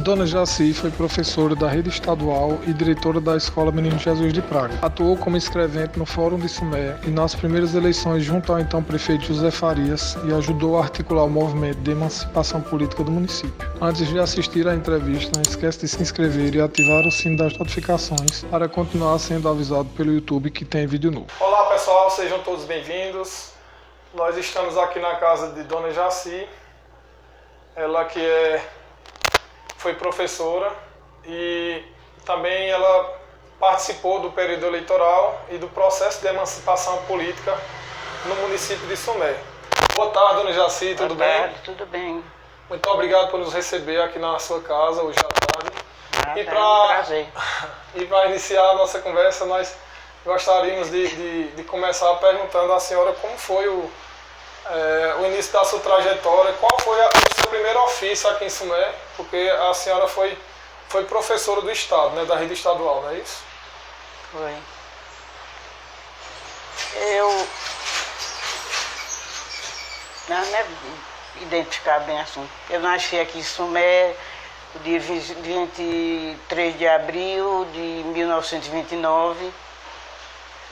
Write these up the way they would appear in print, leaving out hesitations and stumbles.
Dona Jaci foi professora da rede estadual e diretora da Escola Menino Jesus de Praga. Atuou como escrevente no Fórum de Sumé e nas primeiras eleições junto ao então prefeito José Farias e ajudou a articular o movimento de emancipação política do município. Antes de assistir à entrevista, não esquece de se inscrever e ativar o sino das notificações para continuar sendo avisado pelo YouTube que tem vídeo novo. Olá pessoal, sejam todos bem-vindos. Nós estamos aqui na casa de Dona Jaci, ela que foi professora e também ela participou do período eleitoral e do processo de emancipação política no município de Sumé. Boa tarde, Dona Jaci, tudo bem? Boa tarde, tudo bem. Muito obrigado por nos receber aqui na sua casa hoje à tarde. É um prazer. E para iniciar a nossa conversa, nós gostaríamos de começar perguntando à senhora como foi o início da sua trajetória, qual foi o seu primeiro ofício aqui em Sumé, porque a senhora foi professora do Estado, né, da rede estadual, não é isso? Foi. Eu não é identificar bem assim. Eu nasci aqui em Sumé no dia 23 de abril de 1929.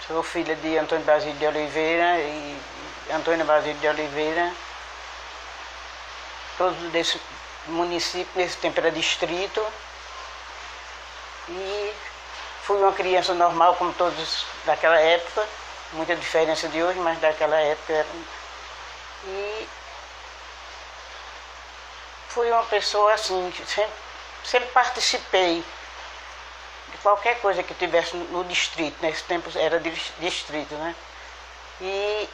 Sou filha de Antônio Basílio de Oliveira e Antônio Basílio de Oliveira. Todos desse município, nesse tempo era distrito. E fui uma criança normal, como todos daquela época. Muita diferença de hoje, mas daquela época era. E fui uma pessoa assim, que sempre participei de qualquer coisa que tivesse no distrito. Nesse tempo era distrito, né? E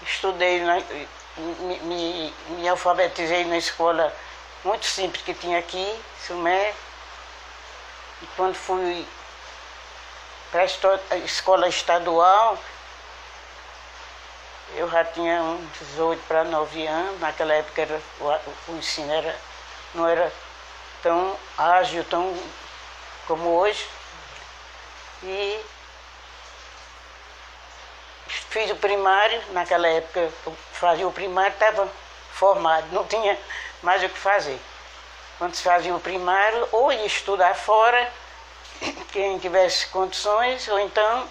estudei, me alfabetizei na escola muito simples que tinha aqui, Sumé. E quando fui para a escola estadual, eu já tinha uns 8 para 9 anos. Naquela época o ensino não era tão ágil, tão como hoje. E fiz o primário. Naquela época eu fazia o primário, estava formado, não tinha mais o que fazer. Quando se fazia o primário, ou ia estudar fora, quem tivesse condições, ou então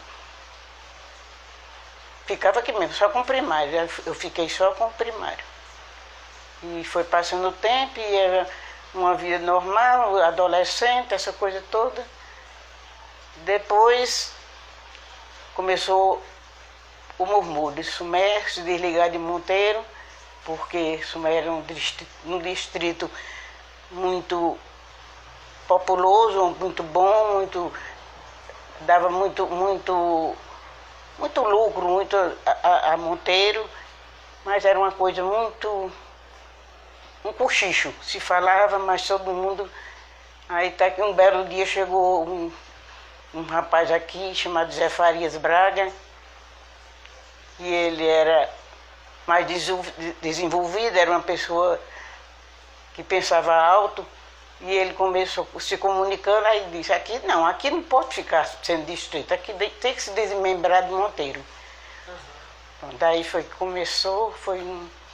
ficava aqui mesmo, só com o primário. Eu fiquei só com o primário. E foi passando o tempo, e era uma vida normal, adolescente, essa coisa toda. Depois começou o murmúrio de Sumé, se desligar de Monteiro, porque Sumé era um distrito muito populoso, muito bom, dava muito lucro a Monteiro, mas era uma coisa muito, um cochicho, se falava, mas todo mundo. Aí até que um belo dia chegou um rapaz aqui chamado Zé Farias Braga, e ele era mais desenvolvido, era uma pessoa que pensava alto, e ele começou se comunicando, aí disse, aqui não pode ficar sendo distrito, aqui tem que se desmembrar de Monteiro. Uhum. Daí foi que começou,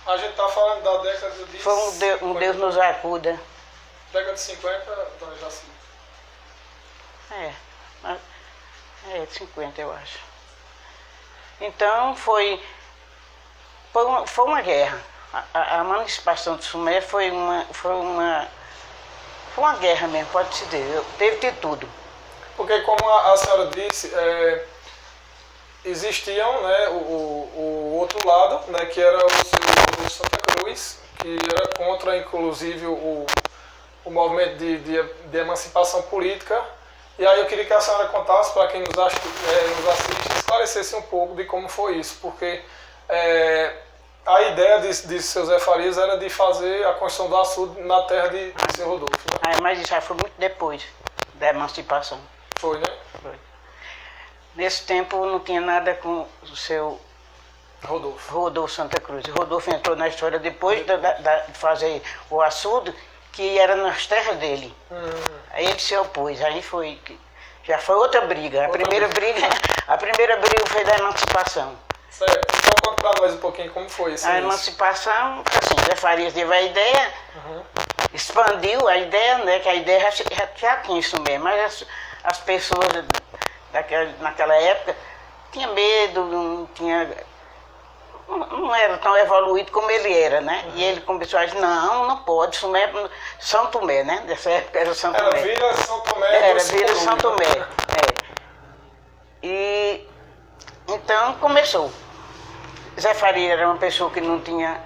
A gente está falando da década de... Foi um Deus nos acuda. Década de 50, Dona Jaci. É 50 eu acho. Então foi uma guerra. A emancipação de Sumé foi uma guerra mesmo, pode-se dizer. Teve de tudo. Porque como a senhora disse, existiam, né, o outro lado, né, que era o Santa Cruz, que era contra, inclusive, o movimento de emancipação política. E aí eu queria que a senhora contasse, para quem nos assiste, esclarecesse um pouco de como foi isso, porque a ideia de seu Zé Farias era de fazer a construção do açude na terra de seu Rodolfo. Né? Mas isso já foi muito depois da emancipação. Foi, né? Foi. Nesse tempo não tinha nada com o seu Rodolfo Santa Cruz. O Rodolfo entrou na história depois de fazer o açude, que era nas terras dele. Aí ele se opôs, aí já foi outra briga. A primeira briga foi da emancipação. Certo, então conta pra nós um pouquinho como foi isso. A emancipação, assim, Zé Farias teve a ideia, expandiu a ideia, né? Que a ideia já tinha isso mesmo, mas as pessoas naquela época tinham medo, não era tão evoluído como ele era, né? E ele começou a dizer, não pode, Sumé, São Tomé, né? Nessa época era São Tomé. Era Vila São Tomé. Era Vila São Tomé, E então começou. Zé Faria era uma pessoa que não tinha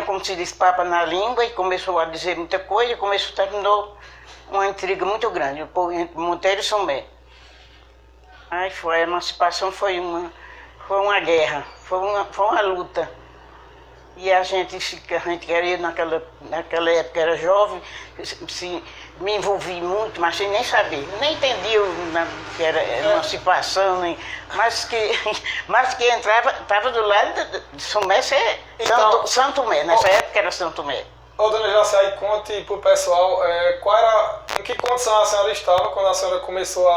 como se diz papa na língua e começou a dizer muita coisa e terminou uma intriga muito grande, o povo entre Monteiro e Sumé. Aí a emancipação foi uma guerra, foi uma luta. E a gente queria, naquela época era jovem, me envolvi muito, mas sem nem saber. Nem entendia que era emancipação, mas que estava do lado de Sumé, Então, São Tomé, nessa época era São Tomé. Ô, dona Jaci, conte pro pessoal em que condição a senhora estava quando a senhora começou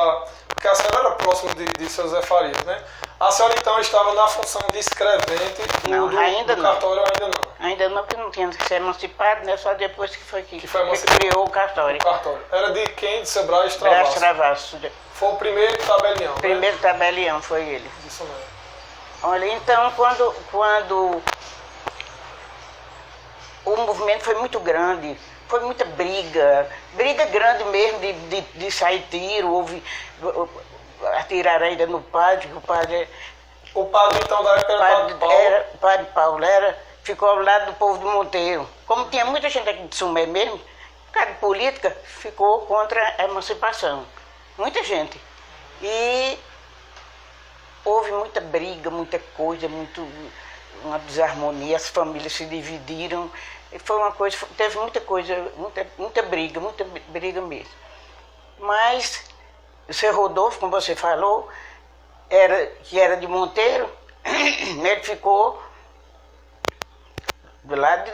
porque a senhora era próxima de seu Zé Farias, né? A senhora então estava na função de escrevente do cartório, ainda não? Ainda não, porque não tinha que ser emancipado, né? Só depois que emancipado. Criou o cartório. Era de quem? De seu Brás Travasso? Brás Travasso. Foi o primeiro tabelião, O primeiro tabelião foi ele. Isso mesmo. Olha, então quando o movimento foi muito grande, foi muita briga grande mesmo de sair tiro, houve atiraram ainda no padre, O padre então da época era o padre Paulo, ficou ao lado do povo de Monteiro. Como tinha muita gente aqui de Sumé mesmo, por causa de política, ficou contra a emancipação. Muita gente. E houve muita briga, muita coisa, uma desarmonia, as famílias se dividiram. E foi uma coisa, teve muita coisa, muita briga mesmo. Mas o seu Rodolfo, como você falou, que era de Monteiro, ele ficou do lado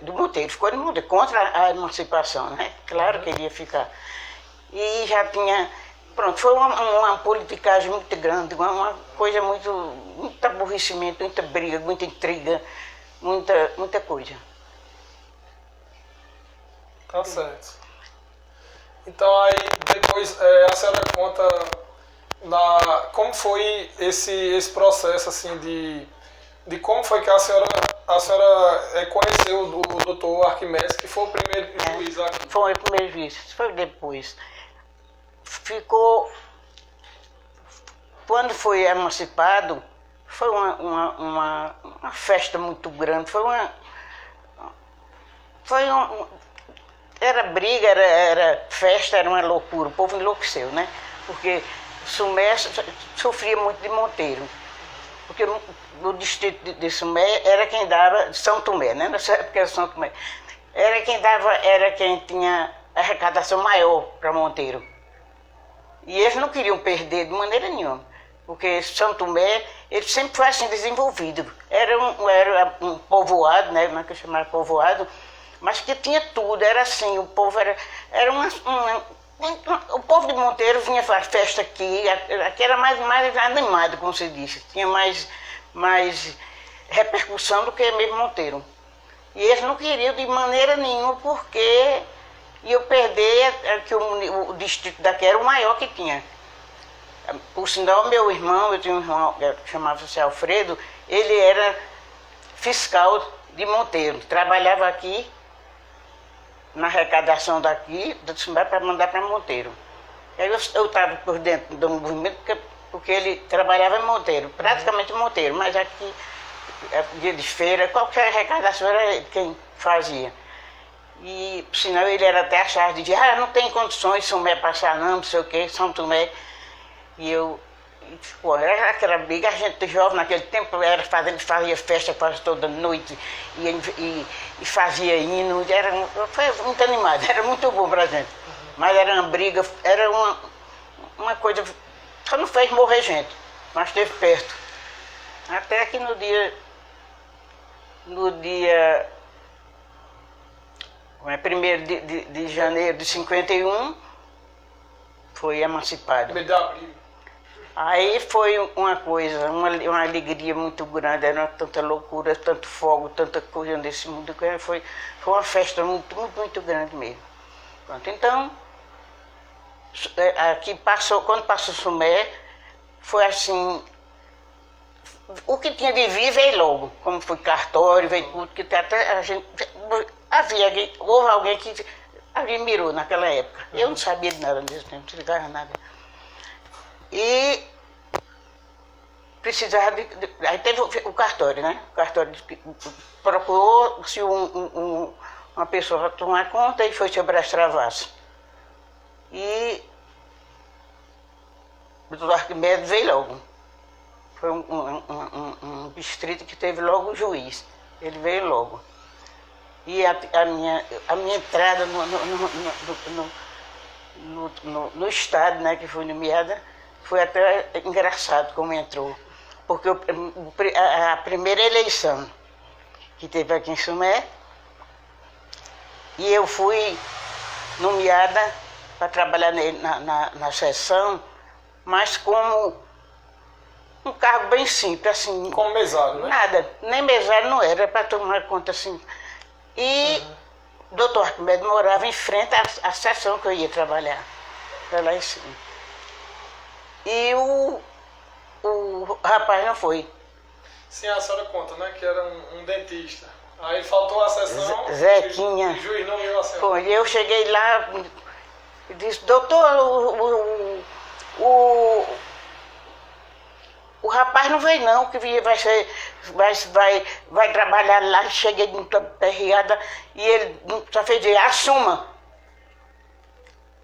do Monteiro, ficou de Monteiro, contra a emancipação, né? Claro que ele ia ficar. E já tinha, pronto, foi uma politicagem muito grande, uma coisa muito aborrecimento, muita briga, muita intriga, muita coisa. Tá certo. Então aí depois a senhora conta como foi esse processo assim de como foi que a senhora conheceu o doutor Arquimedes, que foi o primeiro juiz aqui. Foi o primeiro juiz, foi depois. Quando foi emancipado, foi uma festa muito grande, era briga, era festa, era uma loucura, o povo enlouqueceu, né? Porque Sumé sofria muito de Monteiro. Porque no distrito de Sumé era quem dava, São Tomé, né? Nessa época era São Tomé. Era quem tinha arrecadação maior para Monteiro. E eles não queriam perder de maneira nenhuma. Porque São Tomé, ele sempre foi assim desenvolvido. Era um povoado, né? Como é que eu chamava povoado? Mas que tinha tudo, era assim, o povo era o povo de Monteiro vinha fazer festa aqui era mais animado, como se disse, tinha mais repercussão do que mesmo Monteiro. E eles não queriam de maneira nenhuma, porque iam perder que o distrito daqui era o maior que tinha. Por sinal, eu tinha um irmão que chamava-se Alfredo, ele era fiscal de Monteiro, trabalhava aqui na arrecadação daqui, para mandar para Monteiro. Aí eu estava por dentro do movimento, porque ele trabalhava em Monteiro, praticamente em Monteiro, mas aqui, dia de feira, qualquer arrecadação era quem fazia. E, por sinal, ele era até achado, dizia, não tem condições, Sumé passar não sei o que, São Tomé. E era aquela briga, a gente jovem naquele tempo fazia festa quase toda noite e fazia hino, foi muito animado, era muito bom pra gente. Mas era uma briga, era uma coisa, só não fez morrer gente, mas esteve perto. Até que no dia 1º de janeiro de 51, foi emancipado. Aí foi uma coisa, uma alegria muito grande, era tanta loucura, tanto fogo, tanta coisa nesse mundo, foi uma festa muito, muito, muito grande mesmo. Pronto, então, aqui passou, quando passou o Sumé, foi assim, o que tinha de vir veio logo, como foi cartório, veio tudo, que até a gente, houve alguém que admirou naquela época. Eu não sabia de nada desse tempo, não ligava nada. E precisava aí teve o cartório, né? O cartório procurou-se uma pessoa para tomar conta e foi seu Brás Travassos. E o doutor Arquimedes veio logo. Foi um distrito que teve logo o juiz. Ele veio logo. E a minha entrada no estado, né, que foi nomeada, foi até engraçado como entrou. Porque a primeira eleição que teve aqui em Sumé, e eu fui nomeada para trabalhar na sessão, mas como um cargo bem simples, assim. Como mesário, né? Nada, nem mesário não era, para tomar conta assim. E o doutor Arquimedes morava em frente à sessão que eu ia trabalhar, para lá em cima. E o rapaz não foi. Sim, a senhora conta, né? Que era um dentista. Aí faltou a sessão. Zequinha. O juiz não viu a senhora. Foi, eu cheguei lá e disse, doutor, o rapaz não veio não, que vai trabalhar lá. Cheguei muito aperreada e ele só fez dizer, assuma.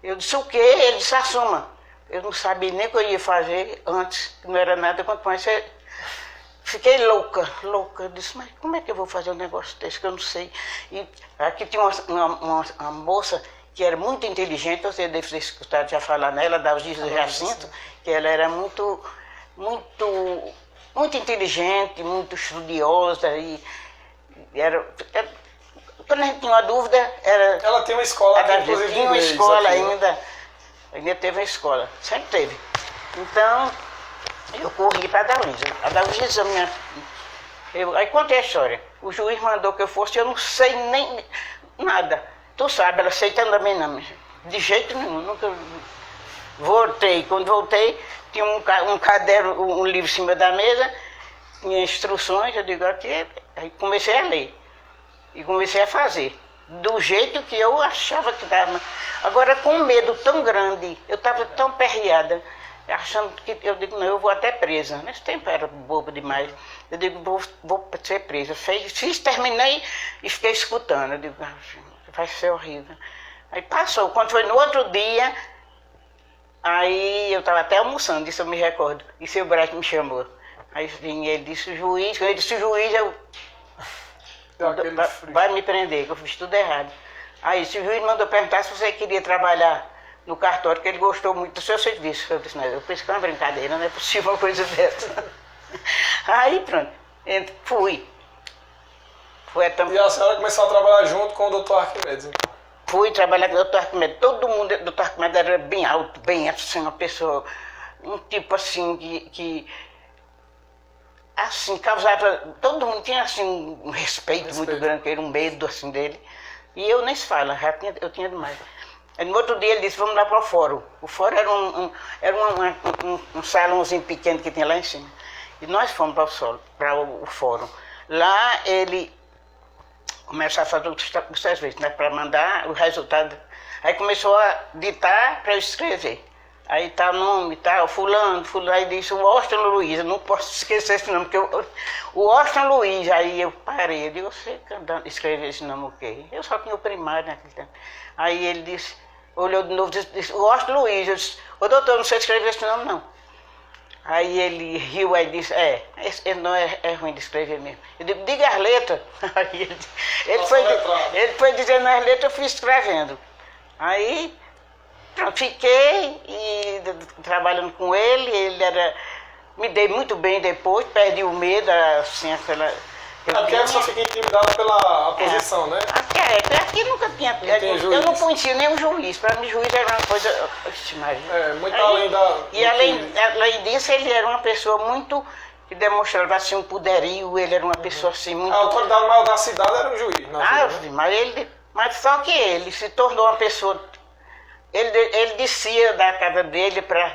Eu disse, o quê? Ele disse, assuma. Eu não sabia nem o que eu ia fazer antes, não era nada, quanto mais fiquei louca. Eu disse, mas como é que eu vou fazer um negócio desse que eu não sei? E aqui tinha uma moça que era muito inteligente, você deve ter escutado já falar nela, da Algisa Jacinto, que ela era muito inteligente, muito estudiosa, e quando a gente tinha uma dúvida, Ela tem uma escola aqui, inclusive, tinha uma inglês, escola aqui, né? ainda teve uma escola, sempre teve. Então, eu corri para a Dalgisa. A Dalgisa, aí contei a história. O juiz mandou que eu fosse, eu não sei nem nada. Tu sabe, ela aceitando a minha não, de jeito nenhum, nunca. Voltei, quando voltei, tinha um caderno, um livro em cima da mesa, tinha instruções, eu digo aqui, aí comecei a ler. E comecei a fazer, do jeito que eu achava que dava. Agora, com um medo tão grande, eu estava tão perreada, achando que, eu digo, não, eu vou até presa. Nesse tempo era bobo demais. Eu digo, vou ser presa. Fiz, terminei e fiquei escutando. Eu digo, vai ser horrível. Aí passou, quando foi no outro dia, aí eu estava até almoçando, isso eu me recordo, e seu Brás me chamou. Aí ele disse, juiz, quando ele disse juiz, eu... Vai me prender, que eu fiz tudo errado. Aí o juiz mandou perguntar se você queria trabalhar no cartório, que ele gostou muito do seu serviço. Eu disse, não, eu pensei que era uma brincadeira, não é possível uma coisa dessa. Aí pronto, fui. E a senhora começou a trabalhar junto com o doutor Arquimedes, então? Fui trabalhar com o doutor Arquimedes. Todo mundo, o doutor Arquimedes era bem alto, bem assim, uma pessoa, um tipo assim que assim, causava, todo mundo tinha assim um respeito muito grande, que era um medo assim dele. E eu nem se fala, eu tinha demais. Aí, no outro dia ele disse, vamos lá para o fórum. O fórum era um salãozinho pequeno que tinha lá em cima. E nós fomos para o fórum. Lá ele começou a fazer o serviço, né, para mandar o resultado. Aí começou a ditar para eu escrever. Aí tá o nome, tá, fulano, aí disse o Austin Luiz, eu não posso esquecer esse nome, porque o Austin Luiz, aí eu parei, eu digo, você escreveu esse nome o quê? Eu só tinha o primário naquele tempo. Aí ele disse, olhou de novo, disse, o Austin Luiz, eu disse, ô doutor, não sei escrever esse nome não. Aí ele riu, aí disse, esse não é ruim de escrever mesmo. Eu digo, diga as letras. Aí ele foi dizendo as letras, eu fui escrevendo. Aí pronto, fiquei e trabalhando com ele me dei muito bem depois, perdi o medo, assim, Porque a pessoa fica intimidada pela posição, né? Aqui nunca tinha. Tem Eu não juiz. conhecia nem o juiz. Para mim, juiz era uma coisa. Oxe, Maria. Muito Aí, além da. E além disso, ele era uma pessoa muito. Que demonstrava assim um poderio, ele era uma pessoa assim muito. A autoridade maior da cidade era o juiz, na Ah, vida, né? mas só que ele se tornou uma pessoa. Ele descia da casa dele para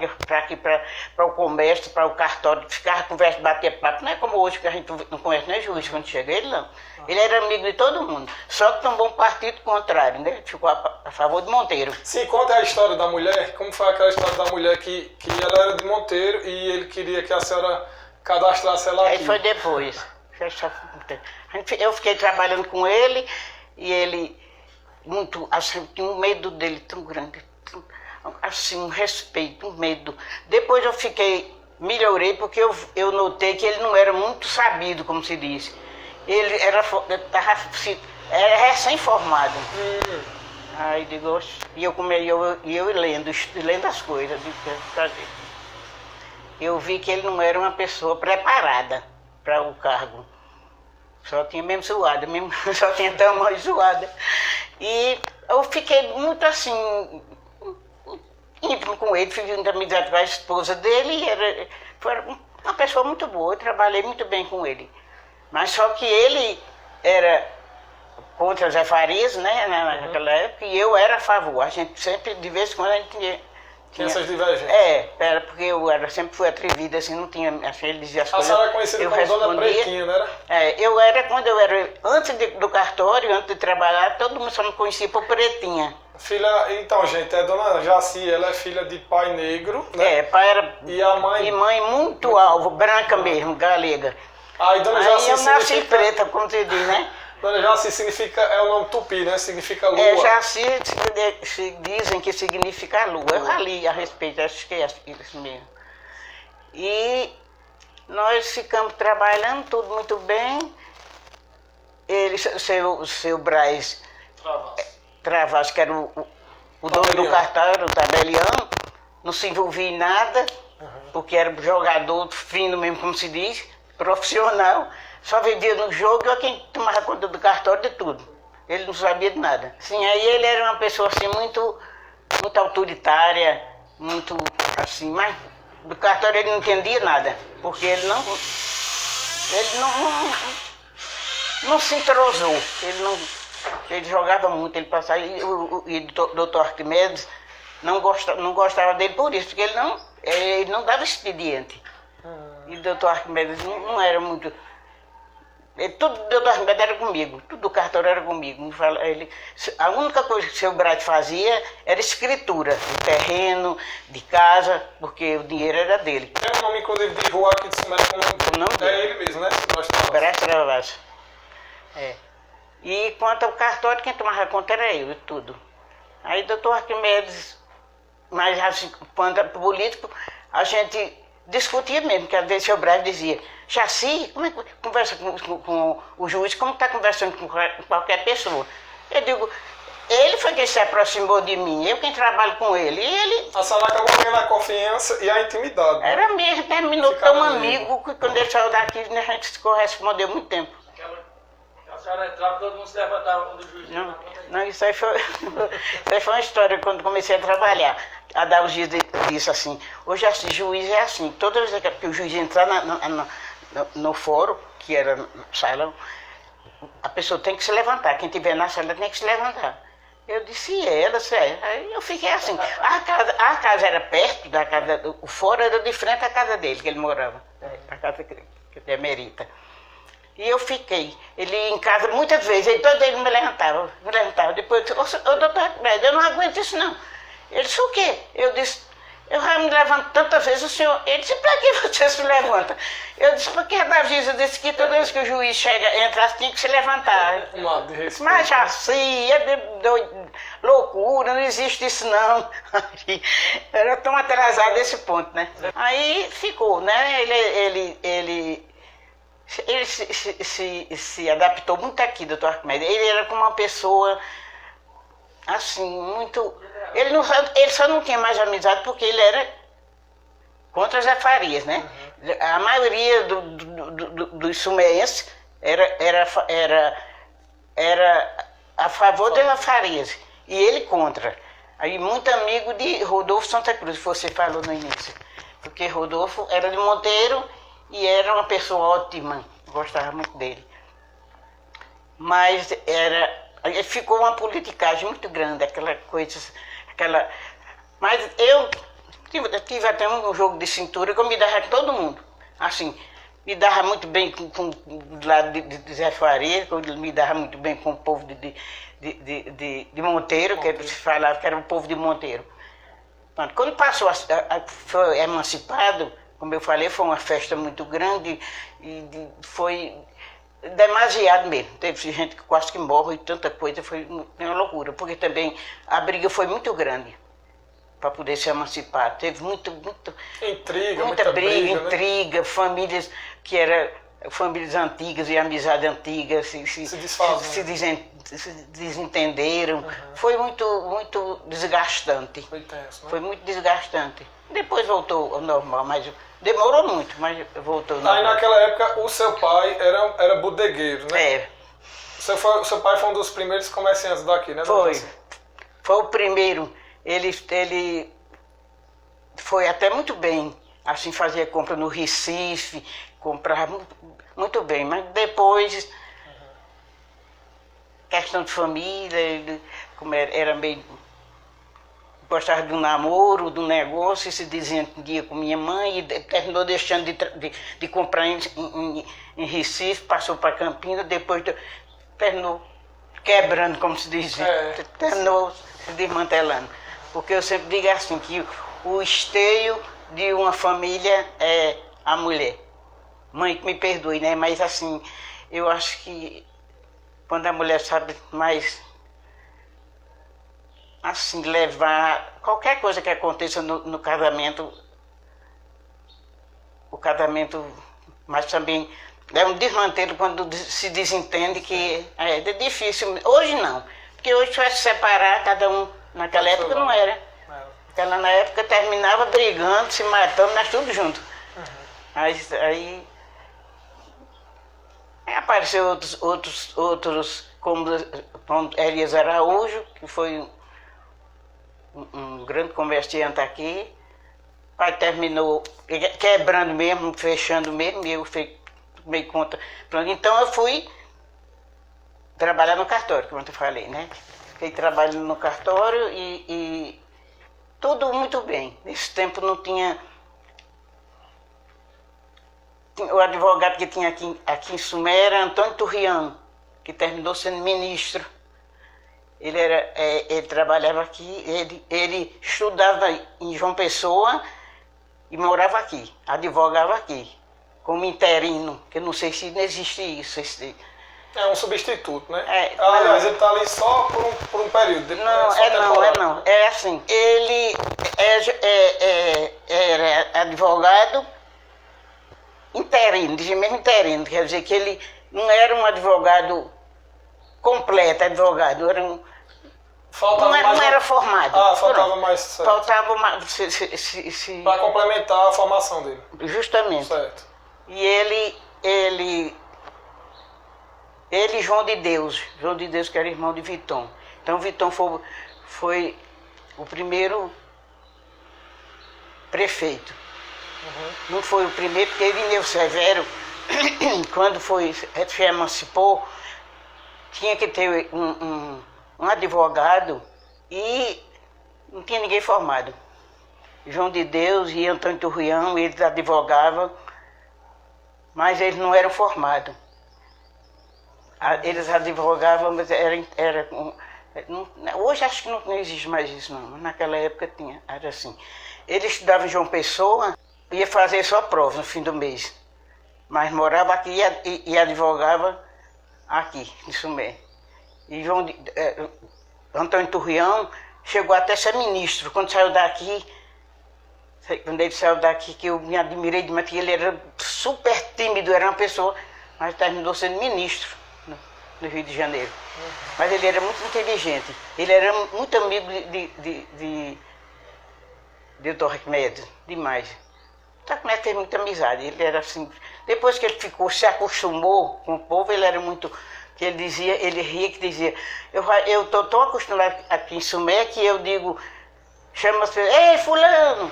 o comércio, para o cartório, ficava conversa, bater papo. Não é como hoje que a gente não conhece nem juiz quando chega ele, não. Ele era amigo de todo mundo, só que tomou um partido contrário, né? Ele ficou a favor de Monteiro. Sim, conta a história da mulher. Como foi aquela história da mulher que ela era de Monteiro e ele queria que a senhora cadastrasse ela aqui? Aí foi depois. Eu fiquei trabalhando com ele e ele muito, assim, tinha um medo dele tão grande, assim, um respeito, um medo. Depois eu melhorei porque eu notei que ele não era muito sabido, como se diz. Ele era recém-formado. Aí digo, oxe, e eu lendo as coisas. Eu vi que ele não era uma pessoa preparada para o cargo. Só tinha mesmo zoada, só tinha tamanho zoada. E eu fiquei muito assim, íntimo com ele, fiz muita amizade com a esposa dele e foi uma pessoa muito boa, eu trabalhei muito bem com ele. Mas só que ele era contra Zé Farias, né, naquela época, e eu era a favor. A gente sempre, de vez em quando, a gente tinha essas divergências. Porque eu sempre fui atrevida, assim, não tinha, assim, ele dizia as a coisas. senhora era conhecida como Dona Pretinha, não era? Quando eu era, antes do cartório, antes de trabalhar, todo mundo só me conhecia por Pretinha. Então, gente, a Dona Jaci, ela é filha de pai negro, né? Pai era... E a mãe... E mãe muito alvo, branca mesmo, galega. Aí Dona Jaci eu nasci significa... preta, como se diz, né? Dona Jaci significa, é o nome tupi, né? Significa lua. Jaci dizem que significa lua. Eu já li a respeito, acho que é isso mesmo. E nós ficamos trabalhando tudo muito bem. Ele, seu Braz Travassos, que era o dono do cartório, o tabelião, não se envolvia em nada, porque era jogador fino mesmo, como se diz, profissional. Só vivia no jogo, eu quem tomava conta do cartório de tudo. Ele não sabia de nada. Sim, aí ele era uma pessoa assim muito autoritária, muito assim, mas do cartório ele não entendia nada, porque ele não se entrosou, ele jogava muito, ele passava, e o doutor Arquimedes não gostava dele por isso, porque ele não dava expediente. E o doutor Arquimedes não era muito... Tudo do doutor Arquimedes era comigo, tudo do cartório era comigo. A única coisa que o seu Braz fazia era escritura, de terreno, de casa, porque o dinheiro era dele. Tem um nome, inclusive, de rua aqui de Sumé, com o nome dele. É ele mesmo, né? Braz Travassos. E quanto ao cartório, quem tomava conta era eu, tudo. Aí o doutor Arquimedes, mas assim, quanto a político, a gente discutia mesmo, que às vezes o seu Braz dizia: Jaci, como é que conversa com o juiz, como está conversando com qualquer pessoa? Eu digo, ele foi quem se aproximou de mim, eu quem trabalho com ele. E ele... A senhora acabou tendo a confiança e a intimidade. Né? Era mesmo, terminou tão amigo que quando ele saiu daqui, a gente se correspondeu muito tempo. A senhora entrava, todo mundo se levantava quando o juiz... Não, isso aí foi uma história quando comecei a trabalhar. A dar os dias disse assim: hoje assim, juiz é assim, toda vez que o juiz entrar no fórum, que era no salão, a pessoa tem que se levantar, quem estiver na sala tem que se levantar. Eu disse, ela, sério. Aí eu fiquei assim. A casa era perto da casa, o fórum era de frente à casa dele, que ele morava, a casa que é Merita. E eu fiquei. Ele ia em casa muitas vezes, ele todo dia me levantava. Depois eu disse, ô doutor, eu não aguento isso não. Ele disse, o quê? Eu disse, eu já me levanto tantas vezes, o senhor... Ele disse, para que você se levanta? Eu disse, porque a Davisa disse que toda vez que o juiz entrasse, tinha que se levantar. Mas já assim, loucura, não existe isso não. Era tão atrasado esse ponto, né? Aí ficou, né? Ele se adaptou muito aqui, doutor Arquimedes. Ele era como uma pessoa, assim, muito... Ele só não tinha mais amizade porque ele era contra Zé Farias, né? A maioria dos sumeenses era a favor das Farias e ele contra. Aí muito amigo de Rodolfo Santa Cruz, que você falou no início. Porque Rodolfo era de Monteiro e era uma pessoa ótima, gostava muito dele. Mas ficou uma politicagem muito grande, aquela coisa, Mas eu tive até um jogo de cintura que eu me dava com todo mundo. Assim, me dava muito bem com do lado de Zé Faria, me dava muito bem com o povo de Monteiro, que se falava que era o povo de Monteiro. Quando passou, foi emancipado, como eu falei, foi uma festa muito grande e foi demasiado mesmo. Teve gente que quase que morre e tanta coisa, foi uma loucura, porque também a briga foi muito grande para poder se emancipar. Teve muita muita briga, né? intriga, famílias que eram famílias antigas e amizade antiga se desentenderam. Uhum. Foi muito desgastante. Foi tenso, né? Foi muito desgastante. Depois voltou ao normal, mas demorou muito, mas voltou ao normal. Aí naquela época o seu pai era bodegueiro, né? É. Seu pai foi um dos primeiros comerciantes daqui, né? Foi o primeiro. Ele foi até muito bem, assim, fazia compra no Recife, comprava muito bem, mas depois, questão de família, como era meio, gostava de um namoro, do negócio, e se desentendia com minha mãe, e terminou deixando de comprar em Recife, passou para Campinas, depois terminou quebrando, como se diz, terminou se desmantelando. Porque eu sempre digo assim, que o esteio de uma família é a mulher. Mãe, que me perdoe, né? Mas assim, eu acho que quando a mulher sabe mais, assim, levar qualquer coisa que aconteça no casamento, o casamento, mas também é um desmantelo quando se desentende que é difícil. Hoje não, porque hoje vai se separar cada um. Naquela época não era. Aquela na época terminava brigando, se matando, nós tudo junto. Uhum. Aí apareceu outros como Elias Araújo, que foi um grande comerciante aqui. O pai terminou quebrando mesmo, fechando mesmo, e eu tomei conta. Então eu fui trabalhar no cartório, como eu falei, né? Fiquei trabalhando no cartório e tudo muito bem. Nesse tempo não tinha... O advogado que tinha aqui em Sumé era Antônio Turrião, que terminou sendo ministro. Ele trabalhava aqui, ele estudava em João Pessoa e morava aqui, advogava aqui, como interino, que eu não sei se existe isso. É um substituto, né? Aliás, ele está ali só por um período. Não. É assim, ele era advogado interino, dizia mesmo interino, quer dizer que ele não era um advogado completo, advogado, não era formado. Faltava mais... Certo. Faltava mais... Para complementar a formação dele. Justamente. Certo. E ele e João de Deus que era irmão de Viton. Então Viton foi o primeiro prefeito. Uhum. Não foi o primeiro, porque Irineu Severo, quando se emancipou, tinha que ter um advogado e não tinha ninguém formado. João de Deus e Antônio Turrião, eles advogavam, mas eles não eram formados. Eles advogavam, mas hoje acho que não existe mais isso não, mas naquela época tinha, era assim. Ele estudava em João Pessoa, ia fazer só prova no fim do mês, mas morava aqui e advogava aqui, em Sumé. E Antônio Turrião chegou até a ser ministro, quando ele saiu daqui, que eu me admirei demais, que ele era super tímido, era uma pessoa, mas terminou sendo ministro no Rio de Janeiro. Uhum. Mas ele era muito inteligente. Ele era muito amigo de Dr. Arquimedes, demais. O Arquimedes teve muita amizade. Ele era assim. Depois que ele se acostumou com o povo, ele era muito... que ele dizia, ele ria que dizia, eu tô tão acostumado aqui em Sumé que eu digo, chama as pessoas, ei, fulano!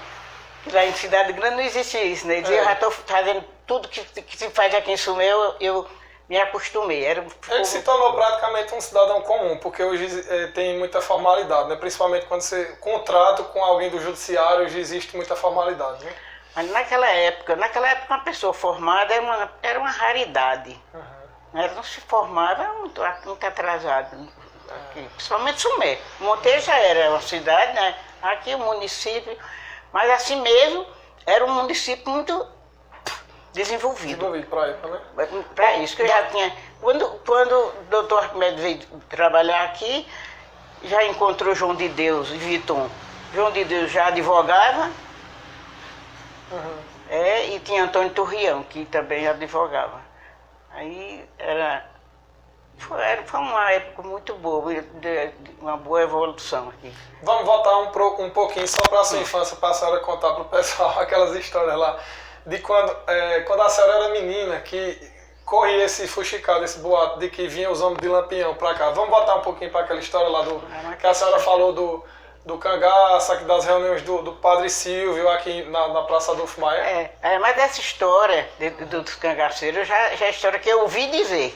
Que lá em Cidade Grande não existia isso, né? Ele dizia, eu já estou fazendo tudo que se faz aqui em Sumé, eu me acostumei. Ele se tornou praticamente um cidadão comum, porque hoje tem muita formalidade, né? Principalmente quando você contrata com alguém do judiciário, hoje existe muita formalidade, né? Mas naquela época uma pessoa formada era uma raridade. Ela não se formava muito atrasado. Aqui, principalmente Sumé. Monteiro já era uma cidade, né? Aqui o município, mas assim mesmo era um município muito desenvolvido. Desenvolvido para a época, né? Para isso que eu já tinha. Quando o doutor Arquimedes veio trabalhar aqui, já encontrou João de Deus e Vitor. João de Deus já advogava. E tinha Antônio Turrião, que também advogava. Aí foi uma época muito boa, uma boa evolução aqui. Vamos voltar um pouquinho só para a sua infância, para a senhora contar para o pessoal aquelas histórias lá de quando a senhora era menina, que corria esse fuxicado, esse boato de que vinham os homens de Lampião para cá. Vamos voltar um pouquinho para aquela história lá que a senhora falou do cangaço, aqui das reuniões do Padre Silvio, aqui na Praça Adolfo Maia. Mas essa história dos cangaceiros já é história que eu ouvi dizer,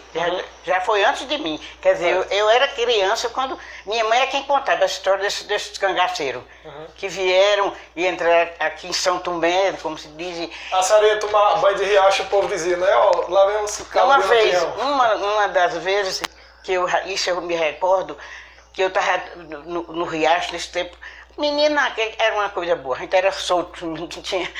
já foi antes de mim. Quer dizer, eu era criança quando minha mãe é quem contava a história desses cangaceiros, que vieram e entraram aqui em São Tomé, como se diz. A senhora ia tomar banho de riacho, o povo dizia, né? Ó, lá vem uns cabos de Lampião. Uma das vezes que isso eu me recordo, que eu estava no riacho nesse tempo. Menina, era uma coisa boa, a gente era solto, não tinha,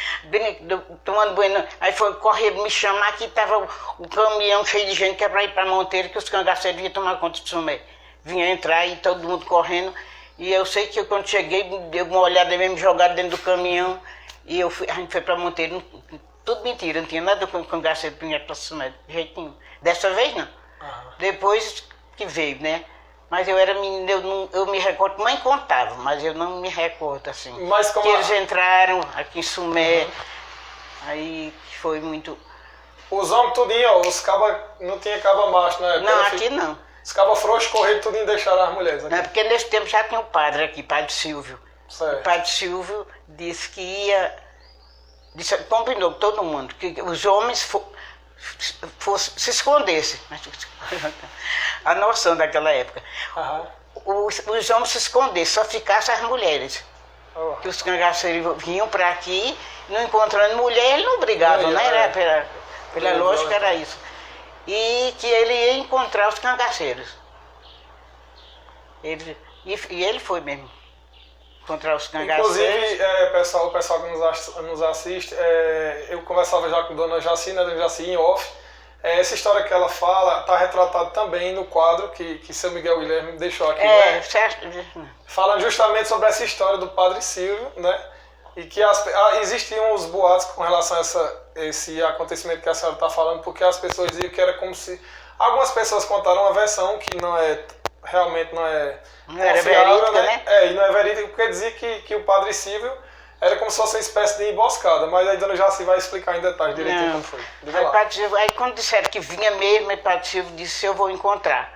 tomando banho. Aí foi correr me chamar, que estava o caminhão cheio de gente que era para ir para Monteiro, que os cangaceiros iam tomar conta de Sumé. Vinha entrar e todo mundo correndo. E eu sei que quando cheguei, deu uma olhada mesmo, jogado dentro do caminhão. E a gente foi para Monteiro, tudo mentira, não tinha nada com o cangaceiro que vinha para Sumé, de jeito nenhum. Dessa vez não. Depois que veio, né? Mas eu era menina, eu me recordo, mãe contava, mas eu não me recordo assim. Mas como que eles entraram aqui em Sumé, aí foi muito... Os homens tudinho, os cabas, não tinha caba macho na época? Não, aqui não. Os cabas frouxos correram tudinho e deixaram as mulheres aqui? Não, porque nesse tempo já tinha o padre aqui, Padre Silvio. Certo. O Padre Silvio disse que ia... combinou com todo mundo, que os homens se escondessem. A noção daquela época. Os homens se escondessem, só ficassem as mulheres. Que os cangaceiros vinham para aqui, não encontrando mulher, eles não brigavam, né? Era pela lógica era isso. E que ele ia encontrar os cangaceiros. E ele foi mesmo. Encontrar os cangaceiros. Inclusive, o pessoal que nos assiste, eu conversava já com a dona Jaci, né, dona Jaci em off. Essa história que ela fala está retratada também no quadro que seu Miguel Guilherme deixou aqui, né? Certo. Falando justamente sobre essa história do Padre Silvio, né? E que existiam uns boatos com relação a esse acontecimento que a senhora está falando, porque as pessoas diziam que era como se... Algumas pessoas contaram uma versão que realmente não é confiável, verídica, né? E não é verídica, porque dizia que o Padre Silvio era como se fosse uma espécie de emboscada, mas aí a dona Jaci vai explicar em detalhes direitinho como foi. Aí quando disseram que vinha mesmo, aí Padre Silvio disse, eu vou encontrar.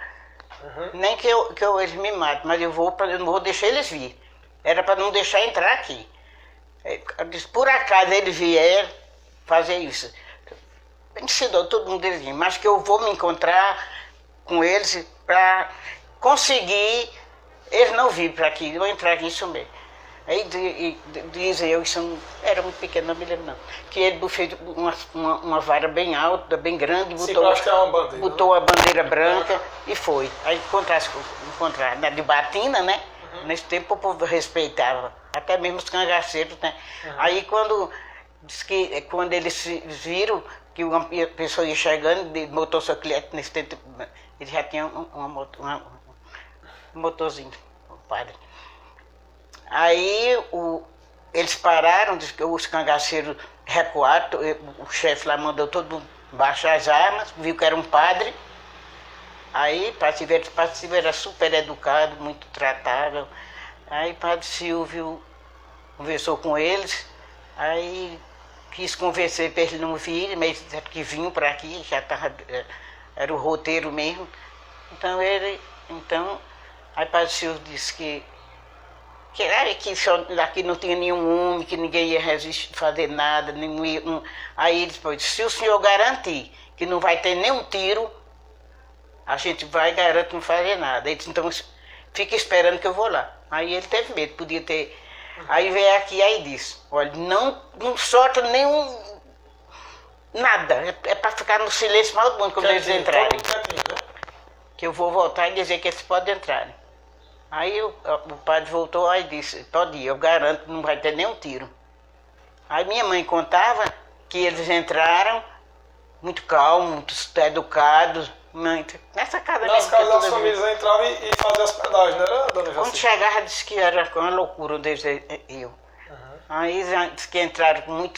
Nem que eles me matem, mas eu não vou deixar eles vir. Era para não deixar entrar aqui. Eu disse, por acaso eles vieram fazer isso. Ensinou todo mundo eles vir, mas que eu vou me encontrar com eles para conseguir eles não virem para aqui, não entrar aqui em Sumé. Aí dizem eu, isso era muito pequeno, não me lembro não, que ele fez uma vara bem alta, bem grande, botou a bandeira branca e foi. Aí encontraram de batina, né? Nesse tempo o povo respeitava, até mesmo os cangaceiros, né? Aí quando eles viram que uma pessoa ia chegando, de motocicleta, nesse tempo, ele já tinha um motorzinho, o padre. Aí eles pararam, os cangaceiros recuaram, o chefe lá mandou todo mundo baixar as armas, viu que era um padre. Aí Padre Silvio era super educado, muito tratável. Aí Padre Silvio conversou com eles, aí quis convencer para ele não vir, mas que vinham para aqui, já tava, era o roteiro mesmo. Então, aí Padre Silvio disse que aqui não tinha nenhum homem, que ninguém ia resistir, fazer nada. Aí ele disse, se o senhor garantir que não vai ter nenhum tiro, a gente vai e garante não fazer nada. Ele disse, então fica esperando que eu vou lá. Aí ele teve medo, podia ter. Aí veio aqui aí disse, olha, não solta nenhum. Nada. É para ficar no silêncio mal do mundo quando eles entrarem. Que eu vou voltar e dizer que eles podem entrar. Aí o padre voltou e disse, pode ir, eu garanto, não vai ter nenhum tiro. Aí minha mãe contava que eles entraram muito calmos, muito educados. Nessa casa Nas casas das famílias entravam e faziam hospedagem, não era, dona Jaci? Quando chegava, disse que era uma loucura desde eu. Aí disse que entraram com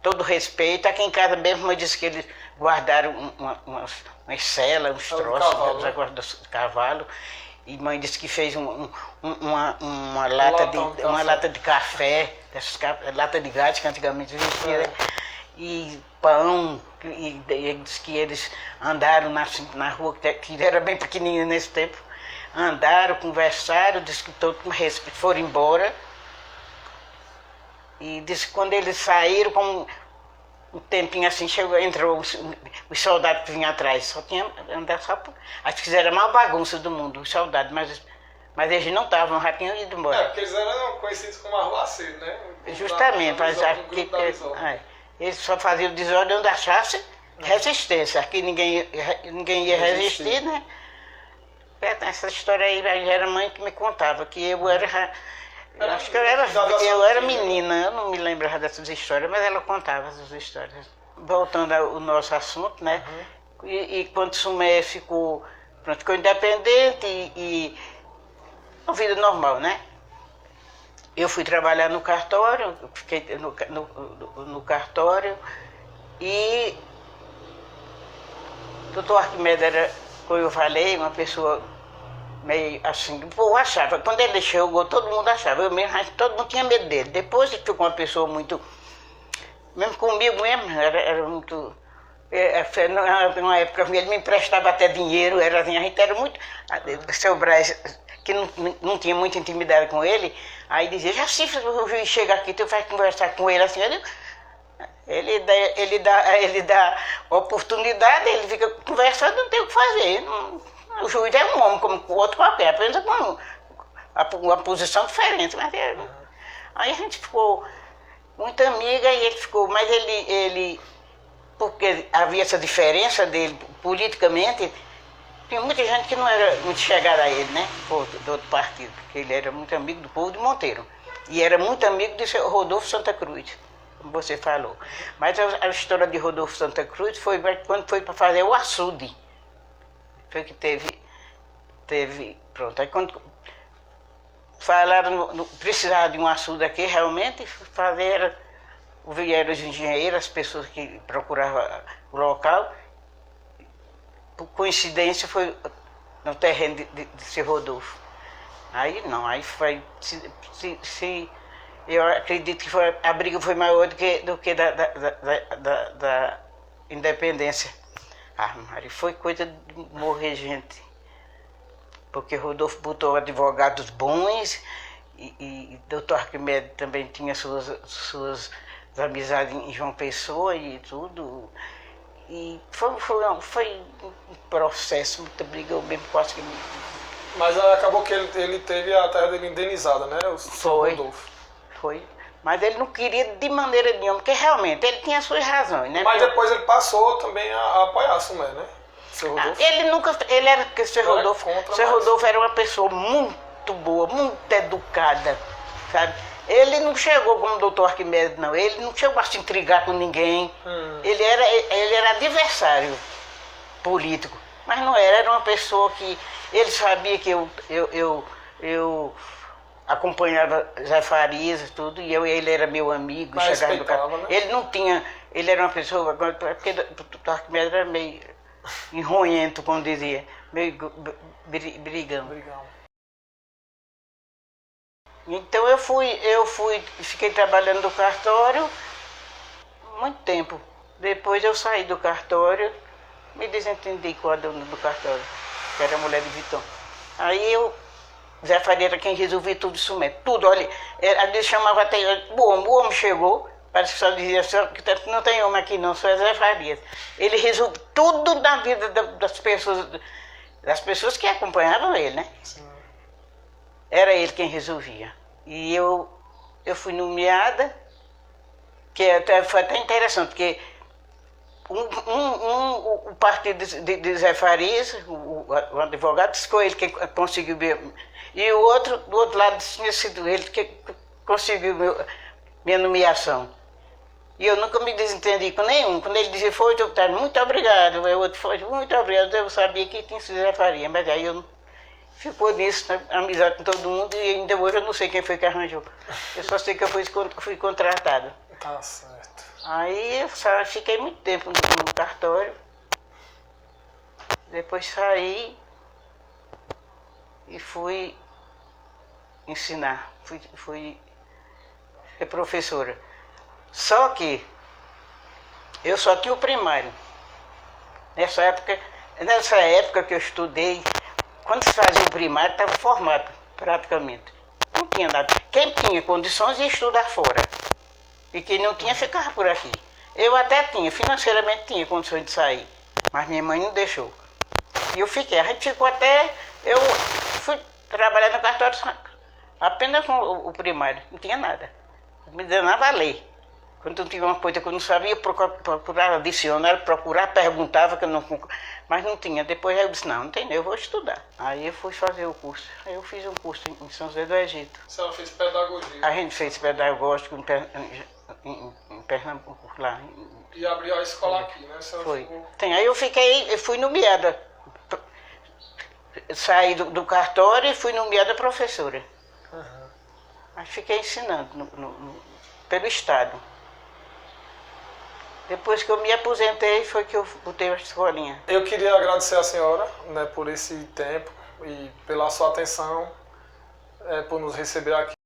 todo respeito. Aqui em casa mesmo, eu disse que eles guardaram umas celas, uns troços, negócio do cavalo. E mãe disse que fez uma lata de café, lata de gás que antigamente existia, e pão, e disse que eles andaram na rua, que era bem pequenininha nesse tempo, andaram, conversaram, disse que todos com respeito foram embora. E disse que quando eles saíram, como um tempinho assim, entrou os soldados que vinham atrás, só tinha andar só por. Acho que fizeram a maior bagunça do mundo, os soldados, mas eles não estavam, já tinham ido embora. Porque eles eram conhecidos como arruaceiros, né? Justamente, mas eles só faziam desordem onde achasse resistência. Aqui ninguém ia resistir, né? Essa história aí era a mãe que me contava, que eu era. Acho que eu era menina, eu não me lembrava dessas histórias, mas ela contava essas histórias. Voltando ao nosso assunto, né? E quando Sumé ficou independente e uma vida normal, né? Eu fui trabalhar no cartório, fiquei no cartório e o doutor Arquimedes era, como eu falei, uma pessoa meio assim, o povo achava, quando ele chegou, todo mundo achava, eu mesmo, todo mundo tinha medo dele. Depois ele ficou uma pessoa muito, mesmo comigo mesmo, era muito, numa época ele me emprestava até dinheiro, a gente era muito, seu Brás, que não tinha muita intimidade com ele, aí dizia, já se o juiz chega aqui, tu vai conversar com ele assim, ele dá oportunidade, ele fica conversando, não tem o que fazer. O juiz é um homem como o outro qualquer, apenas com uma posição diferente. Mas aí a gente ficou muito amiga e ele ficou, mas ele porque havia essa diferença dele politicamente, tinha muita gente que não era muito chegada a ele, né? Do outro partido, porque ele era muito amigo do povo de Monteiro. E era muito amigo de Rodolfo Santa Cruz, como você falou. Mas a história de Rodolfo Santa Cruz foi quando foi para fazer o açude. Foi que teve, pronto. Aí quando falaram, precisava de um açude aqui, realmente, vieram os engenheiros, as pessoas que procuravam o local, por coincidência foi no terreno de seu Rodolfo. Aí não, aí foi, eu acredito que a briga foi maior do que da independência. Mas foi coisa de morrer gente, porque Rodolfo botou advogados bons e doutor Arquimedes também tinha suas amizades em João Pessoa e tudo. E foi um processo, muita briga, eu mesmo quase que... Mas acabou que ele teve a terra dele indenizada, né? Rodolfo. Foi. Mas ele não queria de maneira nenhuma, porque realmente ele tinha suas razões, né? Mas depois ele passou também a apoiar Sumé, né? Seu Rodolfo. Seu Rodolfo era uma pessoa muito boa, muito educada, sabe? Ele não chegou como o doutor Arquimedes, não. Ele não chegou a se intrigar com ninguém. Ele era adversário político, mas não era uma pessoa que... Ele sabia que eu acompanhava Zé Farias e tudo, e ele era meu amigo. Né? Ele não tinha... Ele era uma pessoa... Porque o doutor Arquimedes era meio enronhento, como dizia, meio brigão. Então eu fiquei trabalhando no cartório, muito tempo. Depois eu saí do cartório, me desentendi com a dona do cartório, que era a mulher de Vitor. Aí eu, Zé Faria era quem resolvia tudo isso mesmo, tudo, olha, ele chamava até, o homem chegou, parece que só dizia, que não tem homem aqui não, só é Zé Farias. Ele resolve tudo na vida das pessoas que acompanhavam ele, né? Sim. Era ele quem resolvia. E eu fui nomeada, foi até interessante, porque o partido de Zé Farias, o advogado, disse que foi ele que conseguiu, e o outro, do outro lado, tinha sido ele que conseguiu minha nomeação. E eu nunca me desentendi com nenhum. Quando ele dizia, foi, deputado, muito obrigado. O outro foi, muito obrigado. Eu sabia que tinha sido Zé Faria, mas aí eu ficou nisso, né, amizade com todo mundo, e ainda hoje eu não sei quem foi que arranjou. Eu só sei que eu fui contratada. Tá certo. Aí eu fiquei muito tempo no cartório. Depois saí e fui ensinar. Fui ser professora. Só que eu só tinha o primário. Nessa época que eu estudei, quando se fazia o primário, estava formado, praticamente. Não tinha nada. Quem tinha condições ia estudar fora. E quem não tinha, ficava por aqui. Eu até tinha, financeiramente tinha condições de sair. Mas minha mãe não deixou. E eu fiquei. A gente ficou até... Eu fui trabalhar no cartório apenas com o primário. Não tinha nada. Me danava a ler. Quando eu tinha uma coisa que eu não sabia, eu procurava dicionário, perguntava, mas não tinha. Depois eu disse, não tem, eu vou estudar. Aí eu fui fazer o curso. Aí eu fiz um curso em São José do Egito. A senhora fez pedagogia. A gente fez pedagógico em Pernambuco, lá. E abriu a escola aqui, né? Foi. Aí eu fui nomeada. Saí do cartório e fui nomeada professora. Uhum. Aí fiquei ensinando pelo Estado. Depois que eu me aposentei, foi que eu botei a escolinha. Eu queria agradecer a senhora, né, por esse tempo e pela sua atenção, por nos receber aqui.